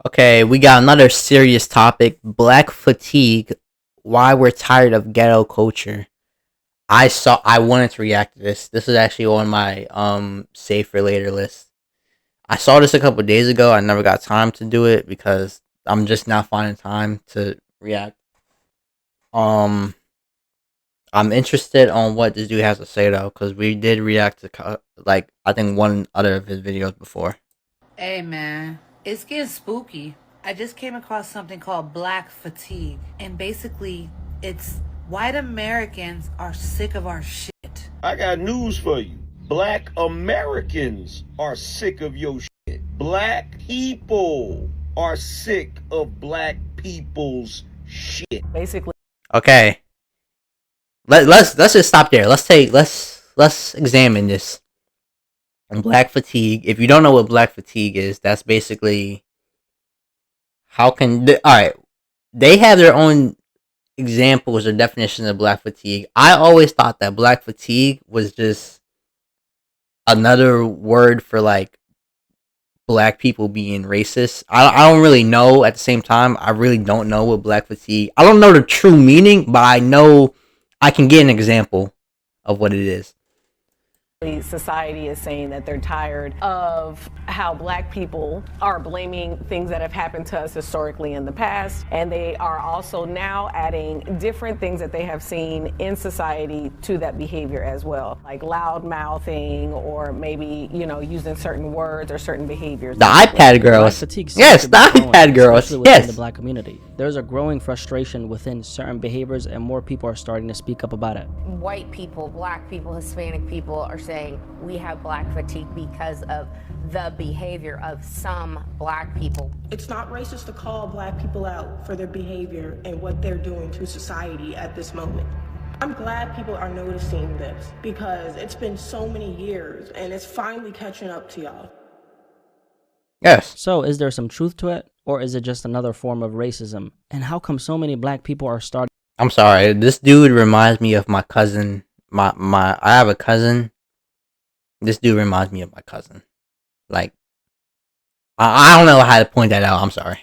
Okay, we got another serious topic: black fatigue. Why we're tired of ghetto culture. I wanted to react to this. This is actually on my save for later list. I saw this a couple days ago. I never got time to do it because I'm just not finding time to react. Um, I'm interested on what this dude has to say though, because we did react to like I think one other of his videos before. Hey man, it's getting spooky. I just came across something called black fatigue, and basically, it's white Americans are sick of our shit. I got news for you. Black Americans are sick of your shit. Black people are sick of black people's shit. Basically, Okay, let's just stop there. Let's examine this. Black fatigue. If you don't know what black fatigue is, that's basically how can all right. They have their own examples or definitions of black fatigue. I always thought that black fatigue was just another word for like black people being racist. I don't really know at the same time. I really don't know what black fatigue. I don't know the true meaning, but I know I can get an example of what it is. society is saying that they're tired of how black people are blaming things that have happened to us historically in the past, and they are also now adding different things that they have seen in society to that behavior as well, like loud mouthing or maybe, you know, using certain words or certain behaviors. The iPad girls. Yes, the iPad girls. Yes. The black community. There's a growing frustration within certain behaviors, and more people are starting to speak up about it. White people, black people, Hispanic people are saying we have black fatigue because of the behavior of some black people. It's not racist to call black people out for their behavior and what they're doing to society at this moment. I'm glad people are noticing this because it's been so many years and it's finally catching up to y'all. Yes. So is there some truth to it, or is it just another form of racism? And how come so many black people are starting? I'm sorry. This dude reminds me of my cousin. I have a cousin. This dude reminds me of my cousin. Like, I don't know how to point that out. I'm sorry.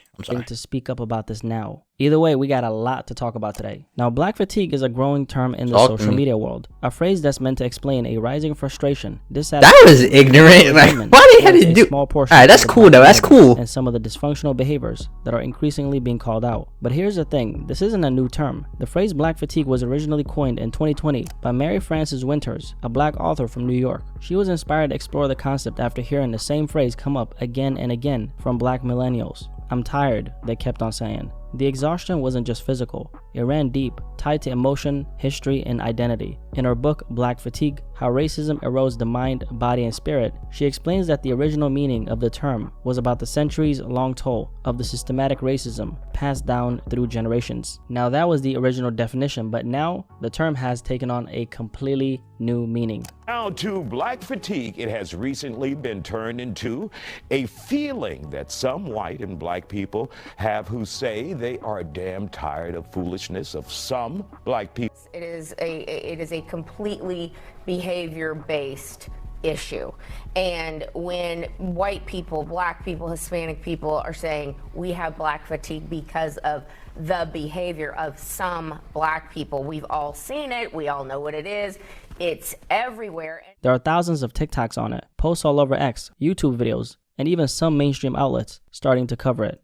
To speak up about this now. Either way, we got a lot to talk about today. Now, black fatigue is a growing term in the social media world, a phrase that's meant to explain a rising frustration, that was ignorant. Like, why they had to do? Small portion. Alright, that's cool though. That's cool. And some of the dysfunctional behaviors that are increasingly being called out. But here's the thing: this isn't a new term. The phrase black fatigue was originally coined in 2020 by Mary Frances Winters, a black author from New York. She was inspired to explore the concept after hearing the same phrase come up again and again from black millennials. "I'm tired," they kept on saying. The exhaustion wasn't just physical, it ran deep, tied to emotion, history, and identity. In her book, Black Fatigue, How Racism Erodes the Mind, Body, and Spirit, she explains that the original meaning of the term was about the centuries-long toll of the systematic racism passed down through generations. Now that was the original definition, but now the term has taken on a completely new meaning. Now to black fatigue, it has recently been turned into a feeling that some white and black people have who say they are damn tired of foolishness of some black people. It is a completely behavior-based issue. And when white people, black people, Hispanic people are saying we have black fatigue because of the behavior of some black people, we've all seen it, we all know what it is, it's everywhere. There are thousands of TikToks on it, posts all over X, YouTube videos, and even some mainstream outlets starting to cover it.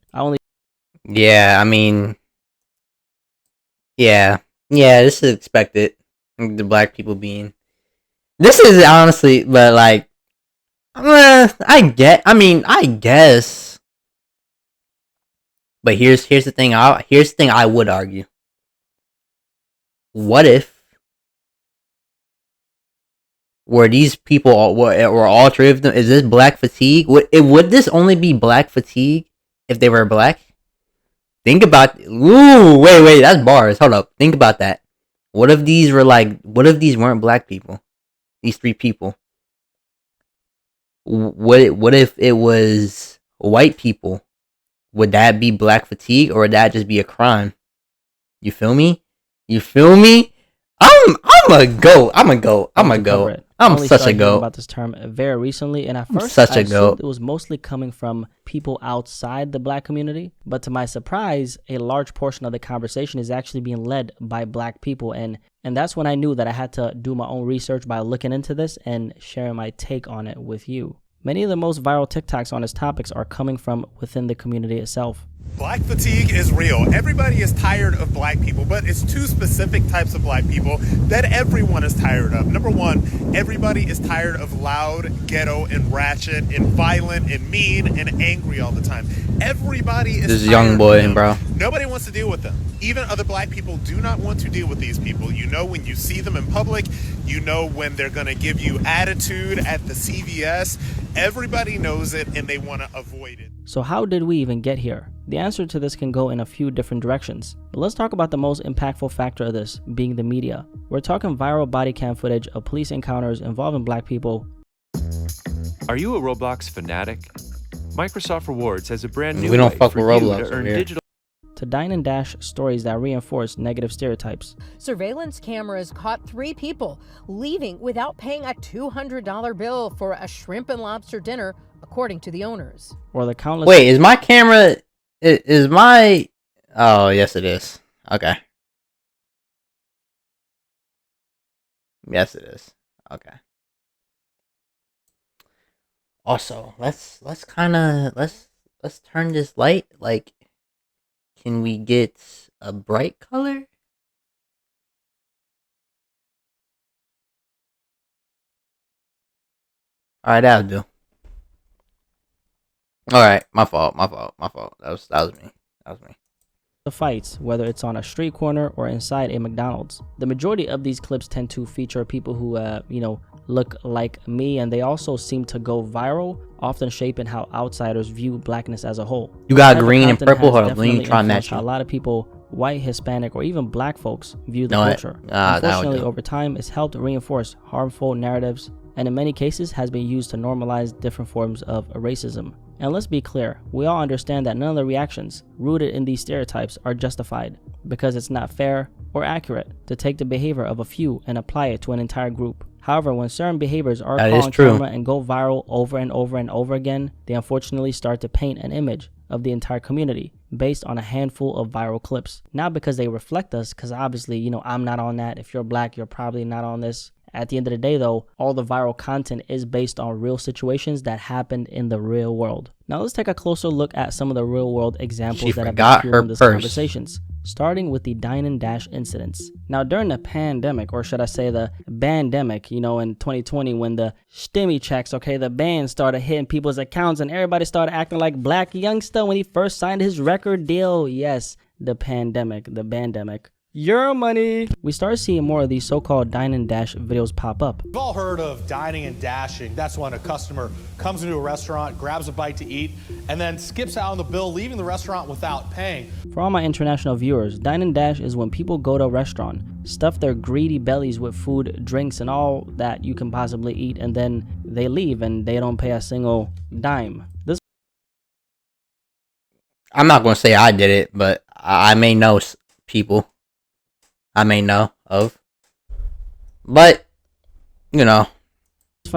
Yeah, I mean, yeah, this is expected. The black people being. This is honestly, but like, I guess. But here's the thing. Here's the thing I would argue. What if were these people were all three of them? Is this black fatigue? Would this only be black fatigue if they were black? Think about. Ooh, wait, that's bars. Hold up. Think about that. What if these weren't black people? These three people. What if it was white people? Would that be black fatigue, or would that just be a crime? You feel me? I'm a go. I'm only such a started hearing goat. about this term very recently, and at I'm first such I a goat. assumed it was mostly coming from people outside the black community. But to my surprise, a large portion of the conversation is actually being led by black people, and that's when I knew that I had to do my own research by looking into this and sharing my take on it with you. Many of the most viral TikToks on this topics are coming from within the community itself. Black fatigue is real. Everybody is tired of black people, but it's two specific types of black people that everyone is tired of. Number one, everybody is tired of loud, ghetto, and ratchet, and violent, and mean, and angry all the time. Everybody is This tired young boy, of them. bro. Nobody wants to deal with them. Even other black people do not want to deal with these people. You know when you see them in public, you know when they're going to give you attitude at the CVS. Everybody knows it, and they want to avoid it. So how did we even get here? The answer to this can go in a few different directions, but let's talk about the most impactful factor of this, being the media. We're talking viral body cam footage of police encounters involving black people. Are you a Roblox fanatic? Microsoft Rewards has a brand new We don't way fuck for with you Roblox to over earn here. digital To dine and dash stories that reinforce negative stereotypes. Surveillance cameras caught 3 people leaving without paying a $200 bill for a shrimp and lobster dinner, according to the owners. Or the countless... Wait, is my camera... Is my... Oh, yes it is. Okay. Yes it is. Okay. Also, let's turn this light. Like, can we get a bright color? Alright, that'll do. Alright, my fault. That was me. The fights, whether it's on a street corner or inside a McDonald's. The majority of these clips tend to feature people who, look like me, and they also seem to go viral, often shaping how outsiders view blackness as a whole. You got This type of green and content purple? has Hold on, let me definitely try and influenced match how you. a lot of people, white, Hispanic, or even black folks, view the No, culture. that would Unfortunately, do. over time, it's helped reinforce harmful narratives, and in many cases has been used to normalize different forms of racism. And let's be clear, we all understand that none of the reactions rooted in these stereotypes are justified, because it's not fair or accurate to take the behavior of a few and apply it to an entire group. However, when certain behaviors are That caught is on true. camera and go viral over and over and over again, they unfortunately start to paint an image of the entire community based on a handful of viral clips. Not because they reflect us, because obviously, I'm not on that. If you're black, you're probably not on this. At the end of the day, though, all the viral content is based on real situations that happened in the real world. Now let's take a closer look at some of the real world examples She that have forgot been her fueling these purse. conversations, starting with the dine and dash incidents. Now during the pandemic, or should I say the bandemic, in 2020 when the stimmy checks, the ban started hitting people's accounts and everybody started acting like Black Youngster when he first signed his record deal. Yes, the pandemic, the bandemic. Your money. We started seeing more of these so-called dine and dash videos pop up. We've all heard of dining and dashing. That's when a customer comes into a restaurant, grabs a bite to eat, and then skips out on the bill, leaving the restaurant without paying. For all my international viewers, dine and dash is when people go to a restaurant, stuff their greedy bellies with food, drinks, and all that you can possibly eat, and then they leave and they don't pay a single dime. This I'm not going to say I did it, but I may know people. I may know of. But, phenomenon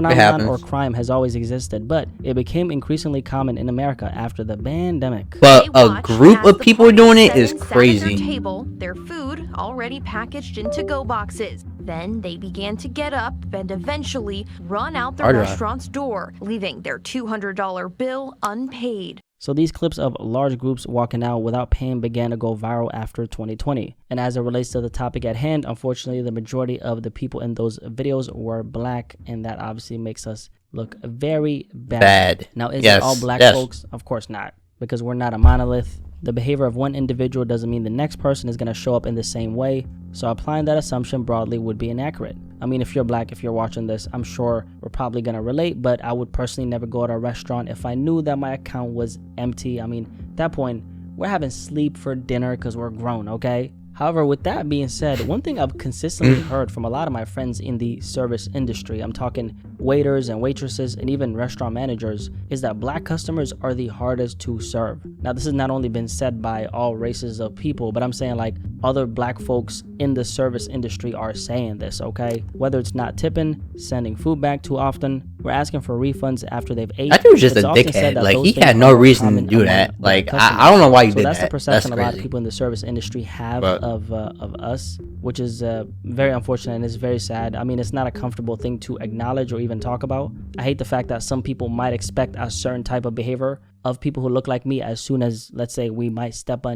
or happens. crime has always existed, but it became increasingly common in America after the pandemic. But a group of people doing it is crazy. Table, their food already packaged in to-go boxes. Then they began to get up and eventually run out the Hard drive. restaurant's door, leaving their $200 bill unpaid. So these clips of large groups walking out without paying began to go viral after 2020. And as it relates to the topic at hand, unfortunately, the majority of the people in those videos were black, and that obviously makes us look very bad. Now, is it all black folks? Of course not, because we're not a monolith. The behavior of one individual doesn't mean the next person is going to show up in the same way. So applying that assumption broadly would be inaccurate. I mean, if you're black, if you're watching this, I'm sure we're probably going to relate, but I would personally never go to a restaurant if I knew that my account was empty. I mean, at that point, we're having sleep for dinner because we're grown, okay? However, with that being said, one thing I've consistently heard from a lot of my friends in the service industry, I'm talking waiters and waitresses and even restaurant managers, is that black customers are the hardest to serve. Now, this has not only been said by all races of people, but I'm saying like other black folks in the service industry are saying this, okay? Whether it's not tipping, sending food back too often, we're asking for refunds after they've ate. That dude was just a dickhead. Like, he had no reason to do that. Like, I don't know why you did that. That's the perception a lot of people in the service industry have of us, which is very unfortunate and it's very sad. I mean, it's not a comfortable thing to acknowledge or even talk about. I hate the fact that some people might expect a certain type of behavior of people who look like me as soon as, let's say, we might step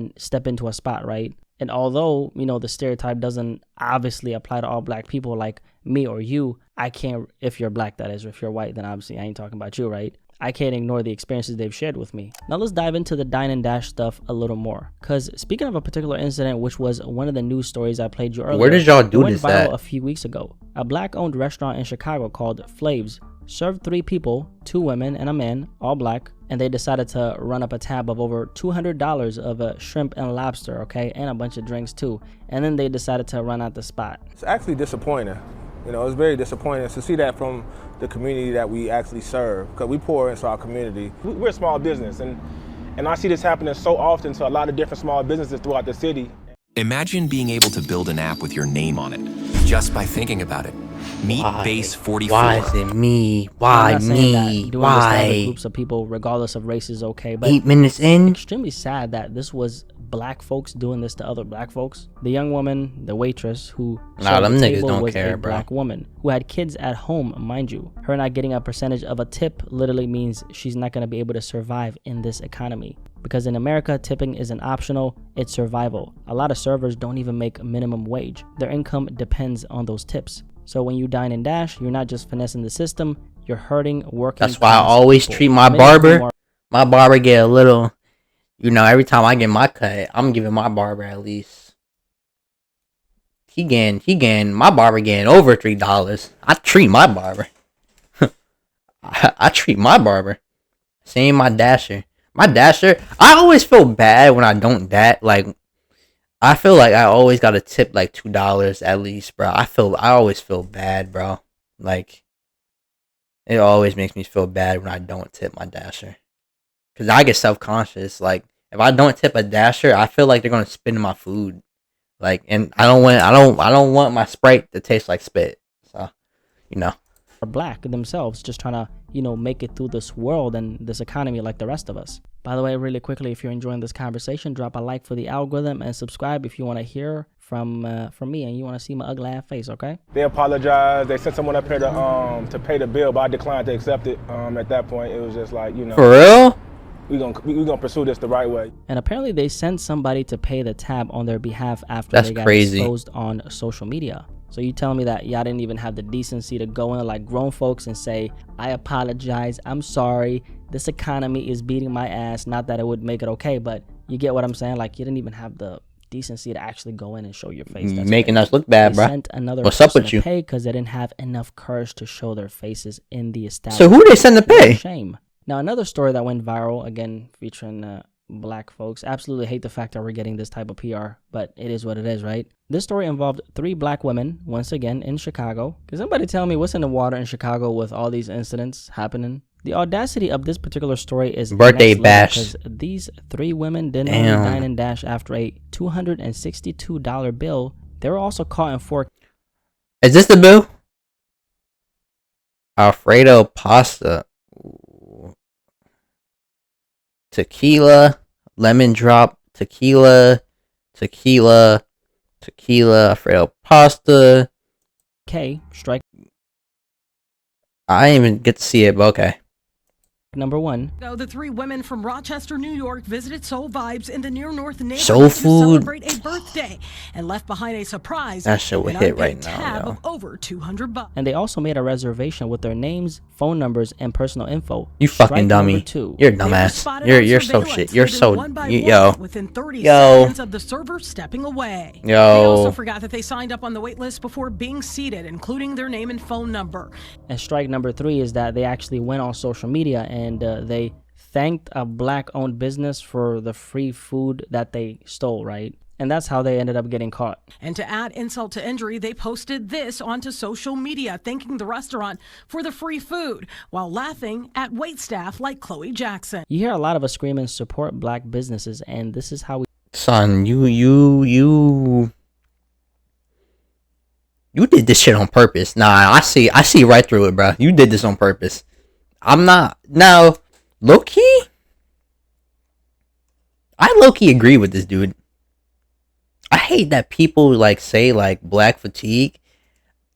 into a spot, right? And although, you know, the stereotype doesn't obviously apply to all black people like me or you, I can't, if you're black that is, or if you're white, then obviously I ain't talking about you, right? I can't ignore the experiences they've shared with me. Now let's dive into the dine and dash stuff a little more. Cause speaking of a particular incident, which was one of the news stories I played you earlier. Where did y'all do this at? Viral a few weeks ago. A black owned restaurant in Chicago called Flav's served 3 people, 2 women and a man, all black, and they decided to run up a tab of over $200 of shrimp and lobster, okay, and a bunch of drinks too. And then they decided to run out the spot. It's actually disappointing. You know, it's very disappointing to see that from the community that we actually serve, because we pour into our community. We're a small business, and I see this happening so often to a lot of different small businesses throughout the city. Imagine being able to build an app with your name on it, just by thinking about it. Meet Base 44. Why is it me? Why me? Why? Groups of people, regardless of race, is okay. But 8 minutes in. Extremely sad that this was black folks doing this to other black folks. The young woman, the waitress who them the niggas table don't was care, a bro. black woman who had kids at home, mind you. Her not getting a percentage of a tip literally means she's not going to be able to survive in this economy. Because in America, tipping isn't optional, it's survival. A lot of servers don't even make minimum wage. Their income depends on those tips. So when you dine and dash, you're not just finessing the system, you're hurting working. That's why I always treat my barber. My barber get a little, you know, every time I get my cut, I'm giving my barber at least. My barber getting over $3. I treat my barber. I treat my barber. Same my dasher. My dasher, I always feel bad when I don't like, I feel like I always gotta tip like $2 at least, bro. I always feel bad, bro. Like, it always makes me feel bad when I don't tip my dasher. Cause I get self-conscious. Like, if I don't tip a dasher, I feel like they're gonna spit in my food. Like, and I don't want my Sprite to taste like spit. So, you know. Are black themselves, just trying to, you know, make it through this world and this economy like the rest of us. By the way, really quickly, if you're enjoying this conversation, drop a like for the algorithm and subscribe if you want to hear from me and you want to see my ugly ass face, okay? They apologized. They sent someone up here to pay the bill, but I declined to accept it. At that point, it was just like, you know. For real? We gonna pursue this the right way. And apparently they sent somebody to pay the tab on their behalf after they got exposed on social media. So you telling me that y'all didn't even have the decency to go in like grown folks and say, I apologize, I'm sorry, this economy is beating my ass. Not that it would make it okay, but you get what I'm saying? Like, you didn't even have the decency to actually go in and show your face. That's making us look bad, bro. Sent another What's up with you? Pay because they didn't have enough courage to show their faces in the establishment. So who they send to pay? Shame. Now, another story that went viral, again, featuring black folks. Absolutely hate the fact that we're getting this type of PR, but it is what it is, right? This story involved 3 black women, once again, in Chicago. Can somebody tell me what's in the water in Chicago with all these incidents happening? The audacity of this particular story is birthday bash. Because these 3 women didn't only dine and dash after a $262 bill. They were also caught in 4. Is this the bill? Alfredo pasta. Tequila, lemon drop, tequila, Alfredo pasta. Strike. I didn't even get to see it, but okay. Number 1. The 3 women from Rochester, New York visited Soul Vibes in the near north neighborhood Soul to food. celebrate a birthday and left behind a surprise. That shit would hit right now, tab yo. of over $200. And they also made a reservation with their names, phone numbers, and personal info. You fucking dummy. 2. You're a dumbass. You're so shit. You're so yo. Within 30 yo. seconds of the server stepping away. Yo. They also forgot that they signed up on the wait list before being seated, including their name and phone number. And strike number 3 is that they actually went on social media and they thanked a black-owned business for the free food that they stole, right? And that's how they ended up getting caught. And to add insult to injury, they posted this onto social media, thanking the restaurant for the free food while laughing at waitstaff like Chloe Jackson. You hear a lot of us screaming support black businesses, and this is how we... Son, you did this shit on purpose. Nah, I see right through it, bro. You did this on purpose. I'm not. Now, low-key, I low-key agree with this dude. I hate that people like say like black fatigue.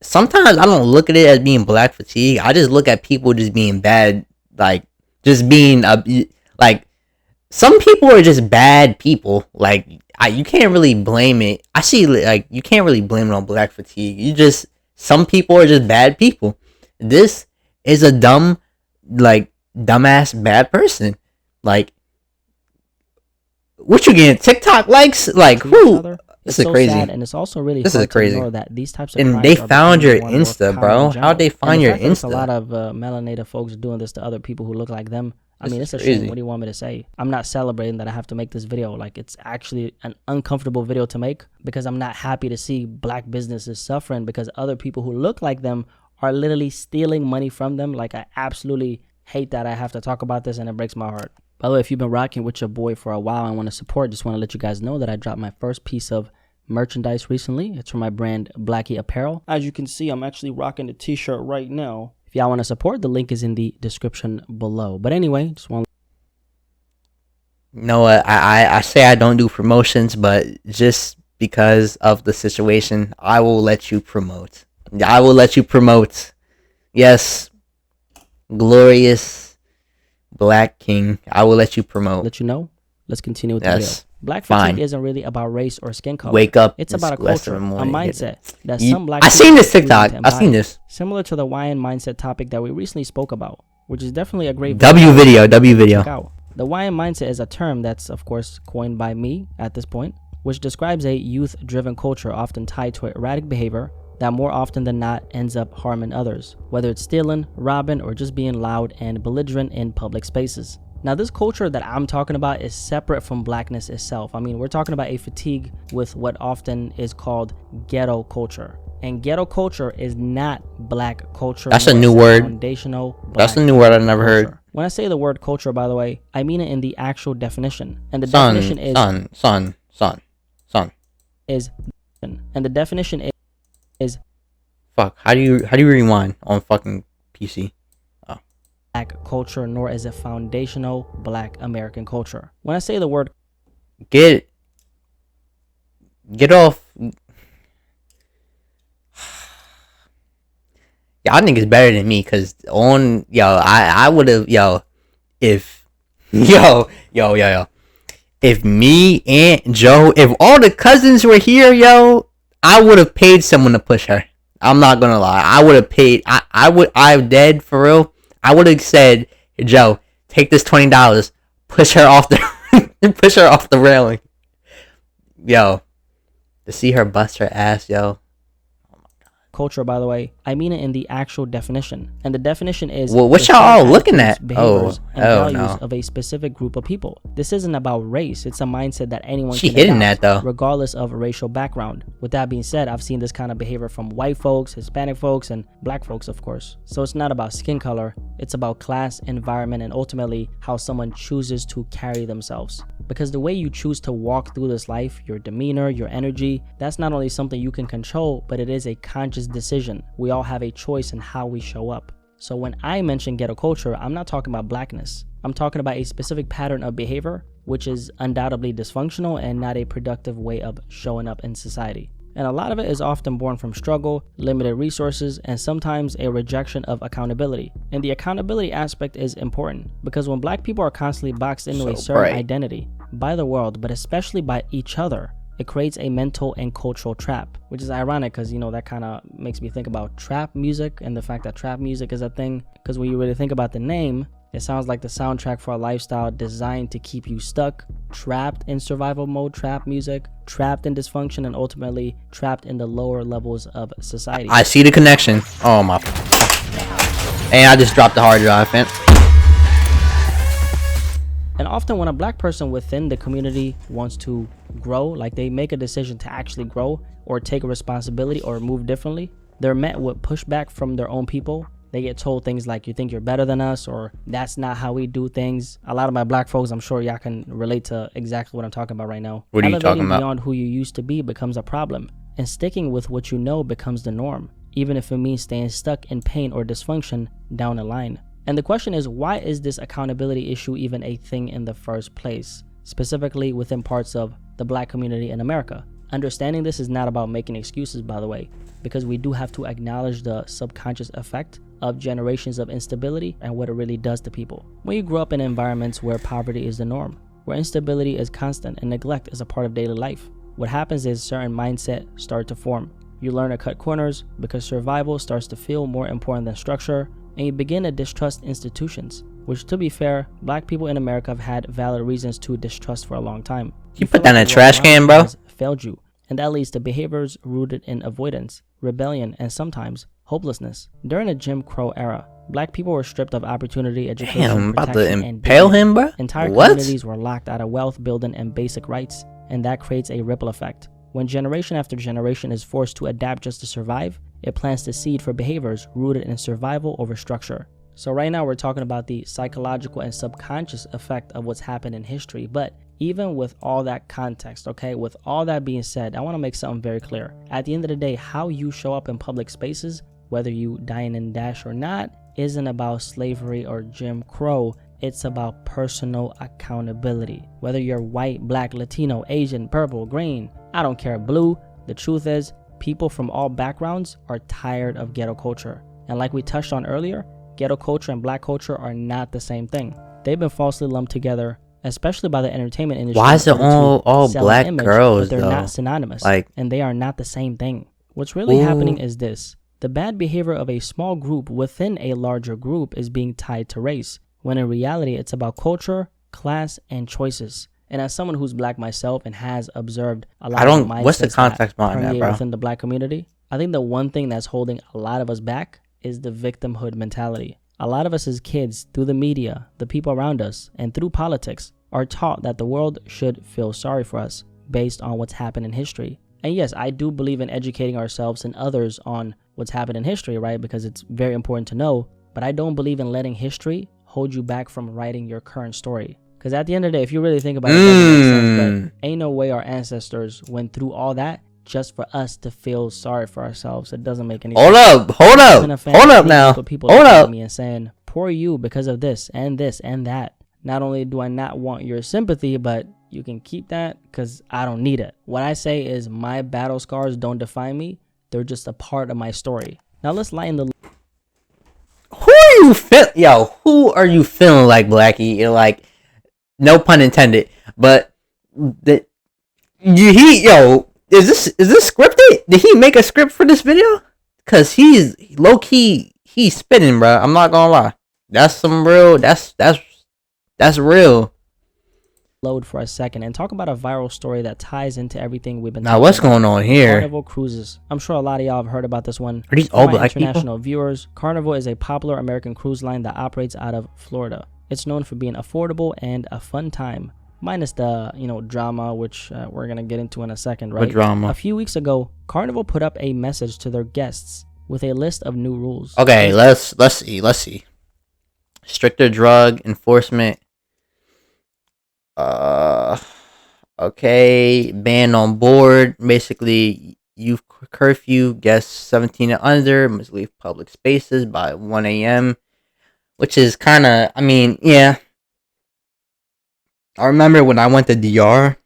Sometimes I don't look at it as being black fatigue. I just look at people just being bad, like just being like some people are just bad people. Like you can't really blame it. I see like you can't really blame it on black fatigue. Some people are just bad people. This is a dumbass bad person. Like, what you getting? TikTok likes? Like, who? This is so crazy. Sad, and it's also really this hard is crazy. To know that these types of and crimes they are found your becoming more and more Insta, common bro. in general. How'd they find your There's Insta? a lot of melanated folks doing this to other people who look like them. I mean, it's a crazy. shame. What do you want me to say? I'm not celebrating that I have to make this video. Like, it's actually an uncomfortable video to make because I'm not happy to see black businesses suffering because other people who look like them are literally stealing money from them. Like, I absolutely hate that I have to talk about this, and it breaks my heart. By the way, if you've been rocking with your boy for a while and want to support, just want to let you guys know that I dropped my first piece of merchandise recently. It's from my brand Blacky Apparel. As you can see, I'm actually rocking the t-shirt right now. If y'all want to support, the link is in the description below. But anyway, just want You know what? I say I don't do promotions, but just because of the situation, I will let you promote. I will let you promote. Yes, glorious Black King. I will let you promote. let you know. Let's continue with the video. Black Fine. fatigue isn't really about race or skin color. Wake up. It's about a culture, a mindset that You- some black I seen people this are choosing TikTok. to I seen embody. this. Similar to the YN mindset topic that we recently spoke about, which is definitely a great W video. Check out. The YN mindset is a term that's, of course, coined by me at this point, which describes a youth-driven culture often tied to erratic behavior that more often than not ends up harming others, whether it's stealing, robbing, or just being loud and belligerent in public spaces. Now, this culture that I'm talking about is separate from blackness itself. I mean, we're talking about a fatigue with what often is called ghetto culture. And ghetto culture is not black culture. That's a nor new is it word. Foundational That's a black new word I've never culture. heard. When I say the word culture, by the way, I mean it in the actual definition. And the Son, definition is... And the definition is... Fuck. How do you rewind on fucking PC? Black culture, nor is it foundational black American culture. When I say the word Get off. Y'all niggas better than me, cause I would have if if me, Aunt Joe, if all the cousins were here, I would have paid someone to push her. I'm not gonna lie. I would have paid. I'm dead for real. I would have said, Joe, take this $20, push her off the railing. To see her bust her ass, culture, by the way, I mean it in the actual definition. And the definition is... Well, what the y'all all shared looking attitudes, at? behaviors, and values No. of a specific group of people. This isn't about race. It's a mindset that anyone She can hitting adopt, that, though. regardless of racial background. With that being said, I've seen this kind of behavior from white folks, Hispanic folks, and black folks, of course. So it's not about skin color. It's about class, environment, and ultimately how someone chooses to carry themselves. Because the way you choose to walk through this life, your demeanor, your energy, that's not only something you can control, but it is a conscious decision. We all have a choice in how we show up. So when I mention ghetto culture, I'm not talking about blackness. I'm talking about a specific pattern of behavior, which is undoubtedly dysfunctional and not a productive way of showing up in society. And a lot of it is often born from struggle, limited resources, and sometimes a rejection of accountability. And the accountability aspect is important because when black people are constantly boxed into a certain identity by the world, but especially by each other, it creates a mental and cultural trap, which is ironic because, that kind of makes me think about trap music and the fact that trap music is a thing. Because when you really think about the name, it sounds like the soundtrack for a lifestyle designed to keep you stuck, trapped in survival mode, trap music, trapped in dysfunction, and ultimately trapped in the lower levels of society. I see the connection. Oh my. And I just dropped the hard drive, man. And often when a black person within the community wants to grow, like they make a decision to actually grow or take a responsibility or move differently, they're met with pushback from their own people. They get told things like, you think you're better than us, or that's not how we do things. A lot of my black folks, I'm sure y'all can relate to exactly what I'm talking about right now. What are you talking about? Beyond who you used to be becomes a problem, and sticking with what you know becomes the norm, even if it means staying stuck in pain or dysfunction down the line. And the question is, why is this accountability issue even a thing in the first place, specifically within parts of the black community in America? Understanding this is not about making excuses, by the way, because we do have to acknowledge the subconscious effect of generations of instability and what it really does to people. When you grow up in environments where poverty is the norm, where instability is constant and neglect is a part of daily life, what happens is certain mindset start to form. You learn to cut corners because survival starts to feel more important than structure, and you begin to distrust institutions, which, to be fair, black people in America have had valid reasons to distrust for a long time. You put that in a trash can, bro? Failed you, and that leads to behaviors rooted in avoidance, rebellion, and sometimes hopelessness. During the Jim Crow era, black people were stripped of opportunity, education, Damn, about to protection, impale and him, bro? Entire What? communities were locked out of wealth building and basic rights, and that creates a ripple effect. When generation after generation is forced to adapt just to survive, it plants the seed for behaviors rooted in survival over structure. So right now we're talking about the psychological and subconscious effect of what's happened in history. But even with all that context, okay, with all that being said, I want to make something very clear. At the end of the day, how you show up in public spaces, whether you dine and dash or not, isn't about slavery or Jim Crow. It's about personal accountability. Whether you're white, black, Latino, Asian, purple, green, I don't care, blue. The truth is, people from all backgrounds are tired of ghetto culture. And like we touched on earlier, ghetto culture and black culture are not the same thing. They've been falsely lumped together, especially by the entertainment industry. Why is it all black girls, but they're though? not synonymous, Like, and they are not the same thing. What's really happening is this. The bad behavior of a small group within a larger group is being tied to race, when in reality it's about culture, class, and choices. And as someone who's black myself and has observed a lot of mindsets what's the context behind that, permeate bro? within the black community, I think the one thing that's holding a lot of us back is the victimhood mentality. A lot of us as kids, through the media, the people around us, and through politics, are taught that the world should feel sorry for us based on what's happened in history. And yes, I do believe in educating ourselves and others on what's happened in history, right? Because it's very important to know. But I don't believe in letting history hold you back from writing your current story. Because at the end of the day, if you really think about it, it doesn't make sense. But ain't no way our ancestors went through all that just for us to feel sorry for ourselves. It doesn't make any sense. Hold up now. People Hold up. at me and saying, poor you because of this and that. Not only do I not want your sympathy, but you can keep that because I don't need it. What I say is my battle scars don't define me. They're just a part of my story. Now let's lighten the... Who are you feeling like, Blackie? You're like, no pun intended, but is this scripted? Did he make a script for this video? Cause he's low key, he's spitting, bro. I'm not gonna lie. That's some real. That's real. Load for a second and talk about a viral story that ties into everything we've been now what's going on here? Carnival cruises. I'm sure a lot of y'all have heard about this one. Are these For all my black international people? viewers, Carnival is a popular American cruise line that operates out of Florida. It's known for being affordable and a fun time, minus the drama, which we're gonna get into in a second, right? What drama? A few weeks ago, Carnival put up a message to their guests with a list of new rules. Okay, let's see. Stricter drug enforcement. Okay, ban on board. Basically, youth curfew. Guests 17 and under must leave public spaces by 1 a.m. Which is kind of, yeah. I remember when I went to DR,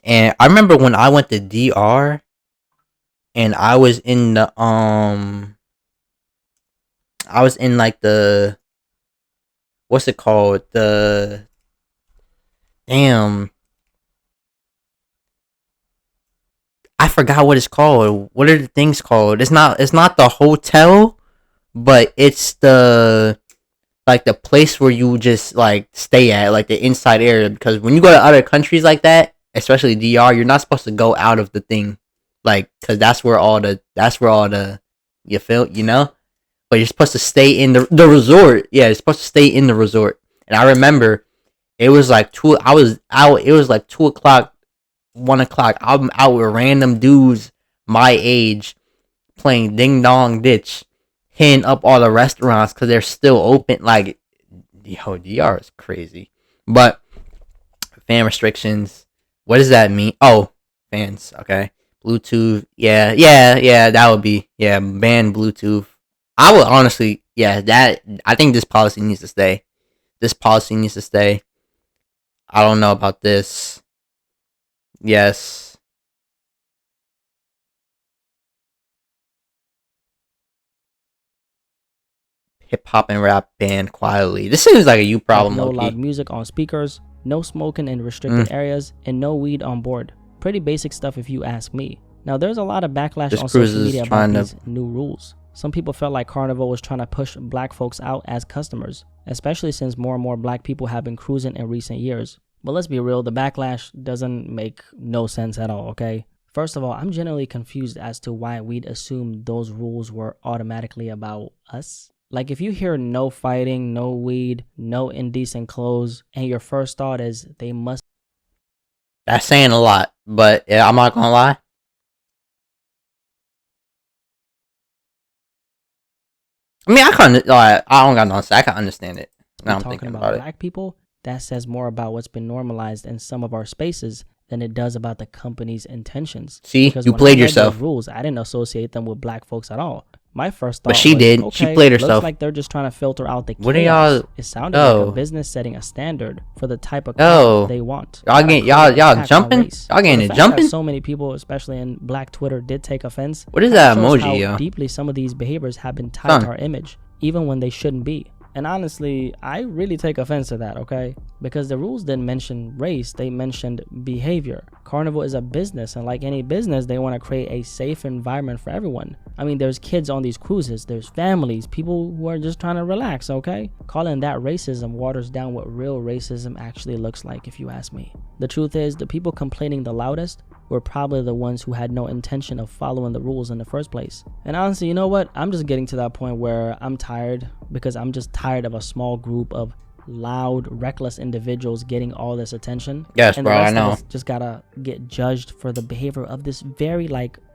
and I was in the what's it called? I forgot what it's called. What are the things called? It's not the hotel, but it's the place where you just stay at, like the inside area. Because when you go to other countries like that, especially DR, you're not supposed to go out of the thing, because that's where all the you feel, but you're supposed to stay in the resort. Yeah, you're supposed to stay in the resort. And I remember It was like 2. I was out. It was like 2 o'clock, 1 o'clock. I'm out with random dudes my age playing Ding Dong Ditch, hitting up all the restaurants because they're still open. Like, yo, DR is crazy. But fan restrictions. What does that mean? Oh, fans. Okay, Bluetooth. Yeah. That would be ban Bluetooth. I would honestly, that I think this policy needs to stay. This policy needs to stay. I don't know about this. Yes. Hip hop and rap banned quietly. This seems like a you problem. No low-key. loud music on speakers, no smoking in restricted areas, and no weed on board. Pretty basic stuff if you ask me. Now there's a lot of backlash on social media about these new rules. Some people felt like Carnival was trying to push black folks out as customers, especially since more and more black people have been cruising in recent years. But let's be real, the backlash doesn't make no sense at all, okay? First of all, I'm generally confused as to why we'd assume those rules were automatically about us. Like, if you hear no fighting, no weed, no indecent clothes, and your first thought is they must... That's saying a lot, but yeah, I'm not gonna lie. I mean, I don't got no say. I can understand it. Now I'm thinking about black people, that says more about what's been normalized in some of our spaces than it does about the company's intentions. See, because you when played I read yourself. those rules, I didn't associate them with black folks at all. My first thought But she was, did. Okay, She played looks herself. like they're just trying to filter out the What are chaos. y'all? It sounded like a business setting a standard for the type of content they want. Y'all getting y'all jumping? Y'all getting it jumping? So many people, especially in black Twitter, did take offense. What is that shows emoji, how yo? deeply some of these behaviors have been tied to our image, even when they shouldn't be. And honestly, I really take offense to that, okay? Because the rules didn't mention race, they mentioned behavior. Carnival is a business, and like any business, they want to create a safe environment for everyone. I mean, there's kids on these cruises, there's families, people who are just trying to relax, okay? Calling that racism waters down what real racism actually looks like, if you ask me. The truth is, the people complaining the loudest were probably the ones who had no intention of following the rules in the first place. And honestly, you know what? I'm just getting to that point where I'm tired, because I'm just tired of a small group of loud, reckless individuals getting all this attention. Yes, and bro, the rest I know. Of us just gotta get judged for the behavior of this very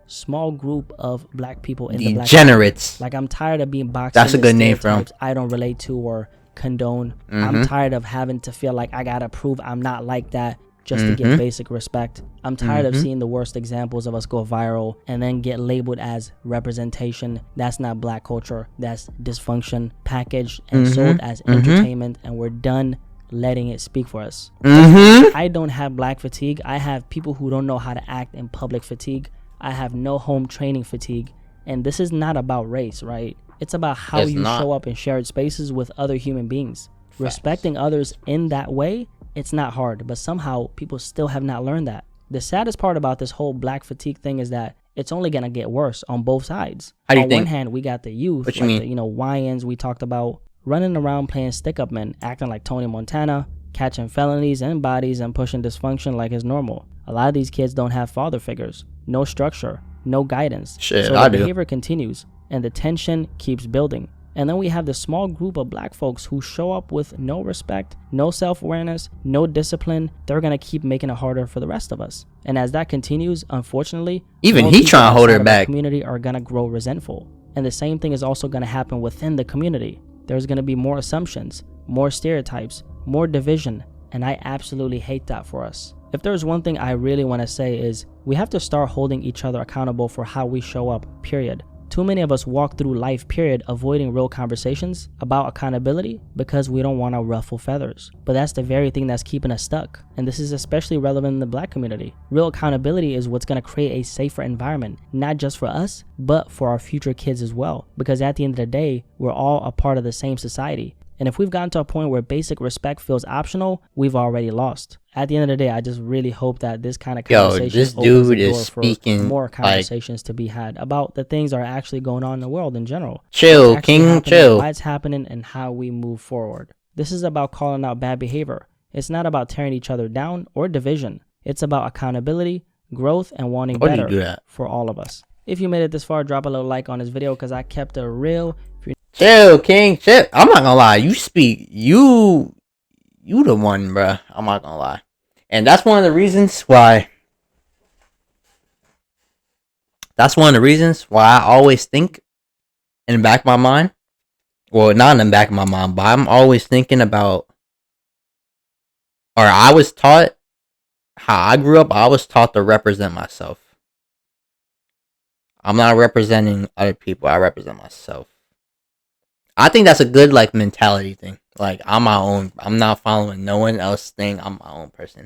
small group of black people in the black Degenerates. community. I'm tired of being boxed. That's in a good name for 'em. stereotypes I don't relate to or condone. I'm tired of having to feel like I gotta prove I'm not like that just to get basic respect. I'm tired of seeing the worst examples of us go viral and then get labeled as representation. That's not black culture. That's dysfunction, packaged and sold as entertainment, and we're done letting it speak for us. I don't have black fatigue. I have people who don't know how to act in public fatigue. I have no home training fatigue. And this is not about race, right? It's about how you show up in shared spaces with other human beings. Respecting others in that way, it's not hard, but somehow people still have not learned that. The saddest part about this whole black fatigue thing is that it's only gonna get worse on both sides. How do you on think? one hand, we got the youth, What you like mean? the, YNs we talked about, running around playing stick-up men, acting like Tony Montana, catching felonies and bodies and pushing dysfunction like it's normal. A lot of these kids don't have father figures, no structure, no guidance. Shit, so I the do. behavior continues, and the tension keeps building. And then we have this small group of black folks who show up with no respect, no self-awareness, no discipline. They're gonna keep making it harder for the rest of us. And as that continues, unfortunately, Even more he people trying to hold outside her of the back. community are gonna grow resentful. And the same thing is also gonna happen within the community. There's gonna be more assumptions, more stereotypes, more division, and I absolutely hate that for us. If there's one thing I really want to say is we have to start holding each other accountable for how we show up, period. Too many of us walk through life, period, avoiding real conversations about accountability because we don't want to ruffle feathers. But that's the very thing that's keeping us stuck. And this is especially relevant in the black community. Real accountability is what's going to create a safer environment, not just for us, but for our future kids as well. Because at the end of the day, we're all a part of the same society. And if we've gotten to a point where basic respect feels optional, we've already lost. At the end of the day, I just really hope that this kind of conversation this opens dude the door is for speaking more conversations to be had about the things that are actually going on in the world in general. Chill, What's actually King, happening, chill. Why it's happening and how we move forward. This is about calling out bad behavior. It's not about tearing each other down or division. It's about accountability, growth, and wanting Why do you better do that? for all of us. If you made it this far, drop a little like on this video because I kept it real. Chill, King, chill. I'm not gonna lie. You you the one, bruh. I'm not gonna lie. And that's one of the reasons why. That's one of the reasons why I always think in the back of my mind. Well, not in the back of my mind, but I'm always thinking about. Or I was taught. How I grew up, I was taught to represent myself. I'm not representing other people. I represent myself. I think that's a good like mentality thing. Like I'm my own. I'm not following no one else's thing. I'm my own person.